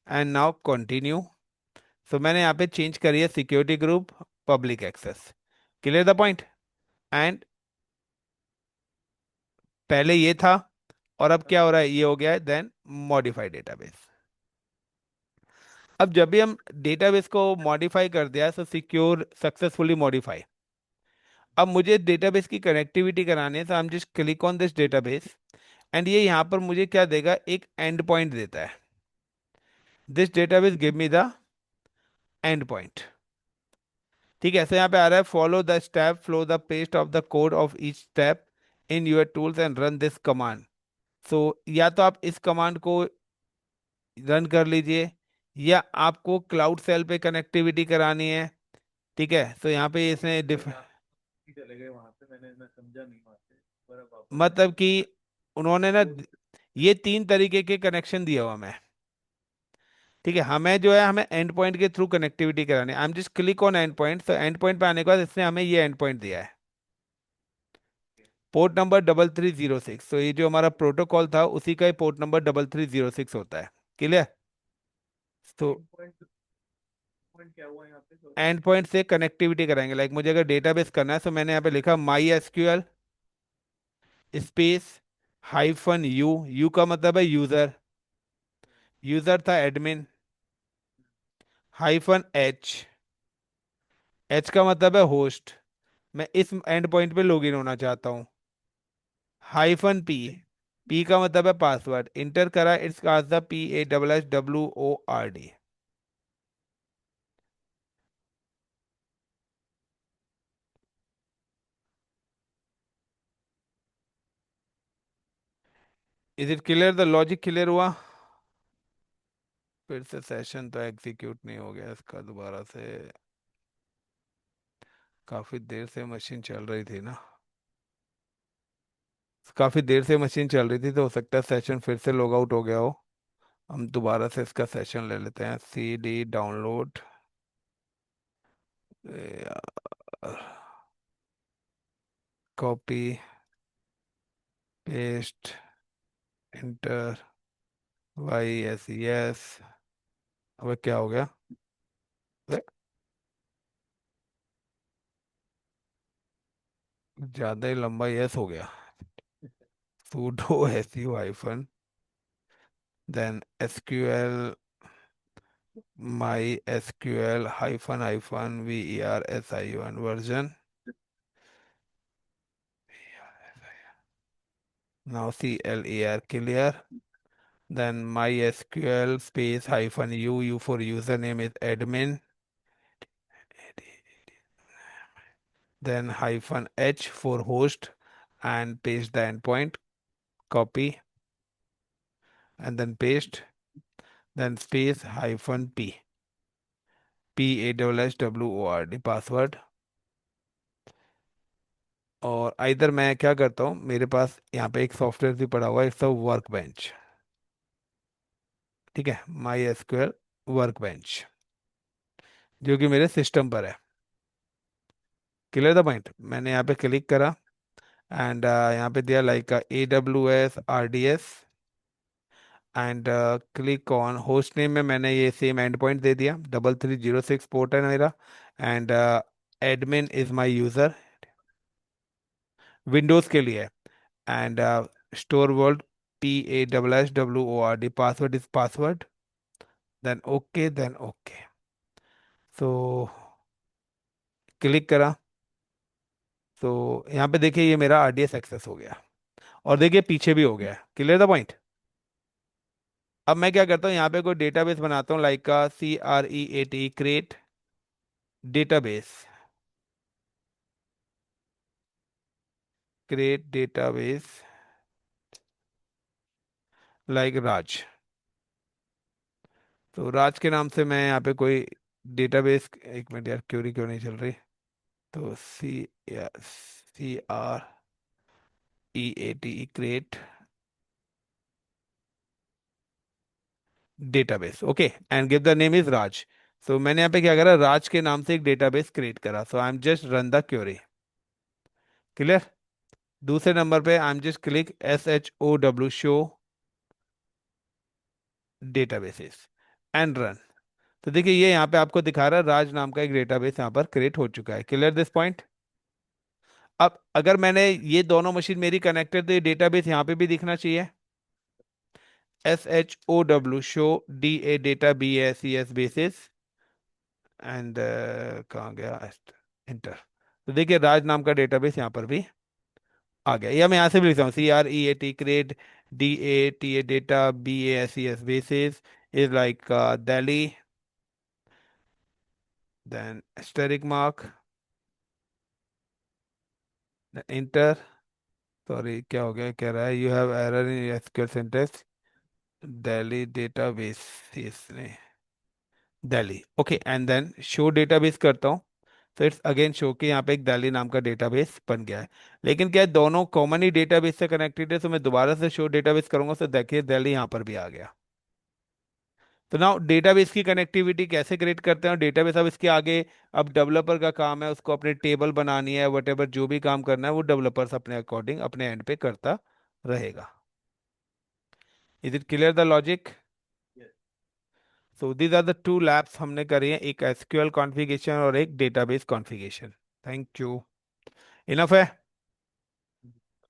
And now continue. सो मैंने यहाँ पे चेंज करी है security group public access. Clear the point. And पहले ये था, और अब क्या हो रहा है, ये हो गया है। Then modify database. अब जब भी हम डेटाबेस को मॉडिफाई कर दिया, सो सिक्योर सक्सेसफुली मॉडिफाई। अब मुझे डेटाबेस की कनेक्टिविटी करानी है, तो हम just click on this database. And ये यहाँ पर मुझे क्या देगा, एक एंड पॉइंट देता है। This database give me the end point. ठीक है, ऐसे यहाँ पे आ रहा है, follow the step, flow the paste of the code of each step in your tools and run this command. So या तो आप इस कमांड को रन कर लीजिए, या आपको क्लाउड सेल पे कनेक्टिविटी करानी है। ठीक है, तो यहाँ पे इसने सर यहाँ ही चले गए वहां पे, मैं समझा नहीं वहां से, पर अब वापस आए। मतलब कि उन्होंने ना वो ये 3 तरीके के कनेक्शन दिया हुआ हमें। ठीक है, हमें जो है, हमें एंड पॉइंट के थ्रू कनेक्टिविटी करानी है। I am just click on and point, तो एंड पॉइंट पे आने के बाद इसने हमें ये एंड पॉइंट दिया है, पोर्ट नंबर 3306। तो ये जो हमारा प्रोटोकॉल था, उसी का ही पोर्ट नंबर 3306 होता है। क्लियर। तो एंड पॉइंट, पॉइंट क्या हुआ यहाँ पे सर? एंड पॉइंट से कनेक्टिविटी कराएंगे, लाइक मुझे अगर डेटाबेस करना है, तो मैंने यहाँ पे लिखा MySQL स्पेस -u। यू का मतलब है यूजर, यूजर था एडमिन, -h। एच का मतलब है होस्ट, मैं इस एंड पॉइंट पे लॉगिन होना चाहता हूँ। -p, पी का मतलब है पासवर्ड, इंटर करा, it's cost the PASSWORD। Is it clear, the logic clear हुआ। फिर से सेशन तो एग्जीक्यूट नहीं हो गया इसका दोबारा से, काफी देर से मशीन चल रही थी ना, काफी देर से मशीन चल रही थी, तो हो सकता है सेशन फिर से लॉग आउट हो गया हो। हम दोबारा से इसका सेशन ले लेते हैं, CD download. Copy, paste, inter, YES। अब क्या हो गया, अरे, ज्यादा ही लंबा यस हो गया। sudo su hyphen, then SQL MySQL hyphen VERSION version, now CLER clear, then MySQL space -u for username is admin, then -h for host, and paste the endpoint, copy, and then paste, then space -p, PASSWORD password। और इधर मैं क्या करता हूँ, मेरे पास यहाँ पे एक सॉफ्टवेयर भी पड़ा हुआ है, इट्स वर्क बेंच। ठीक है, MySQL वर्क बेंच, जो कि मेरे सिस्टम पर है। Clear the point. मैंने यहाँ पे क्लिक करा, एंड यहाँ पे दिया like AWS RDS, and click on host name में मैंने ये सेम एंड पॉइंट दे दिया, 3306 पोर्ट है मेरा। And admin is my user, Windows के लिए। And store world, PASSWORD, password is password, then okay, then okay. So click करा, तो यहाँ पे देखिए ये मेरा RDS एक्सेस हो गया, और देखिए पीछे भी हो गया। Clear the point. अब मैं क्या करता हूँ, यहाँ पे कोई डेटाबेस बनाता हूँ, लाइक का CREAT, create database, create database like Raj. तो राज के नाम से मैं यहाँ पे कोई डेटाबेस, एक मिनट यार, क्वेरी क्यों नहीं चल रही। तो CREAT, create database, okay, and give the name is Raj. So मैंने यहाँ पे क्या करा, राज के नाम से एक डेटाबेस क्रिएट करा, so I am just run the query. Clear. दूसरे नंबर पे I am just click SHOW, show databases, and run. तो देखिए ये यहाँ पे आपको दिखा रहा है राज नाम का एक डेटाबेस यहाँ पर क्रिएट हो चुका है। Clear this point. अब अगर मैंने ये दोनों मशीन मेरी कनेक्टेड, तो ये डेटाबेस यहाँ पे भी दिखना चाहिए। SHOW, show DA, data BASES basis, and कहाँ गया, इंटर। तो देखिए राज नाम का डेटाबेस यहाँ पर भी आ गया। या मैं यहाँ से भी लिखता हूँ CREAT, create DATA, data BASES bases is like Delhi, then asterisk mark, enter. Sorry क्या हो गया, कह रहा है you have error in SQL syntax, Delhi database, इसने Delhi, okay, and then show database करता हूँ। तो इट्स अगेन शो के यहाँ पे एक दिल्ली नाम का डेटाबेस बन गया है। लेकिन क्या है, दोनों कॉमन ही डेटाबेस से कनेक्टेड है, तो मैं दोबारा से शो डेटाबेस करूंगा, तो देखिए दिल्ली यहाँ पर भी आ गया। तो नाउ डेटाबेस की कनेक्टिविटी कैसे क्रिएट करते हैं डेटाबेस, अब इसके आगे अब डेवलपर का काम है, उसको अपने टेबल बनानी है, वट जो भी काम करना है वो डेवलपर्स अपने अकॉर्डिंग अपने एंड पे करता रहेगा। Is it clear the logic. Yes. So these are the two labs हमने करी हैं, एक एसक्यूएल कॉन्फ़िगरेशन और एक database configuration. Thank you. Enough है।